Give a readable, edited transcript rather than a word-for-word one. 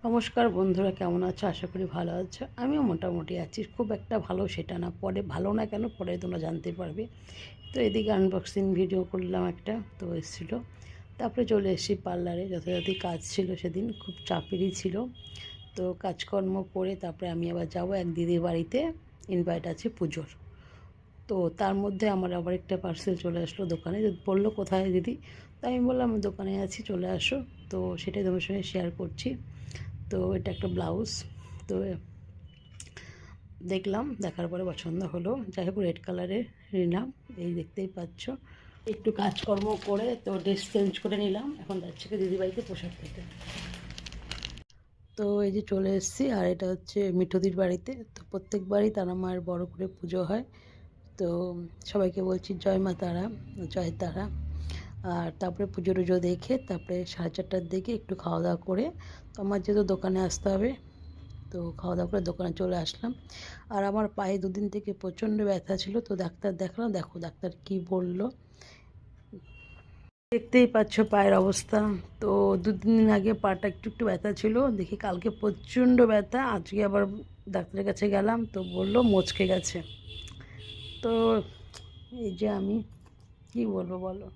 নমস্কার বন্ধুরা, কেমন আছো? আশা করি ভালো আছো। আমিও মোটামুটি আছি, খুব একটা ভালো সেটা না, পরে ভালো না কেন পরে তোমরা জানতে পারবে। তো এদিকে আনবক্সিং ভিডিও করলাম একটা, তো এসেছিলো। তারপরে চলে এসেছি পার্লারে, যথাযথ কাজ ছিল সেদিন, খুব চাপেরই ছিল। তো কাজকর্ম করে তারপরে আমি আবার যাবো এক দিদির বাড়িতে, ইনভাইট আছে পুজোর। তো তার মধ্যে আমার আবার একটা পার্সেল চলে আসলো দোকানে, বললো কোথায় দিদি। তো আমি বললাম আমি দোকানে আছি, চলে আসো। তো সেটাই তোমার সঙ্গে শেয়ার করছি। তো এটা একটা ব্লাউজ। তো দেখলাম, দেখার পরে পছন্দ হলো, যাই হোক রেড কালারের নিলাম। এই দেখতেই পাচ্ছ, একটু কাজকর্ম করে তো ড্রেস চেঞ্জ করে নিলাম, এখন যাচ্ছি দিদিবাড়িতে পোশাক পেতে। তো এই যে চলে এসেছি, আর এটা হচ্ছে মিঠুদির বাড়িতে। তো প্রত্যেকবারই তারা মায়ের বড় করে পুজো হয়। তো সবাইকে বলছি জয় মা তারা, জয় তারা। আর তারপরে পুজো টুজো দেখে তারপরে 4:30টার দিকে একটু খাওয়া দাওয়া করে, তো আমার যেহেতু দোকানে আসতে হবে, তো খাওয়া দাওয়া করে দোকানে চলে আসলাম। আর আমার পায়ে দুদিন থেকে প্রচণ্ড ব্যথা ছিল, তো ডাক্তার দেখালাম। দেখো ডাক্তার কি বলল, দেখতেই পাচ্ছ পায়ের অবস্থা। তো 2-3 দিন আগে পাটা একটু একটু ব্যথা ছিল, দেখি কালকে প্রচণ্ড ব্যথা। আজকে আবার ডাক্তারের কাছে গেলাম, তো বলল মচকে গেছে। তো এই যে আমি কি বলবো বলো।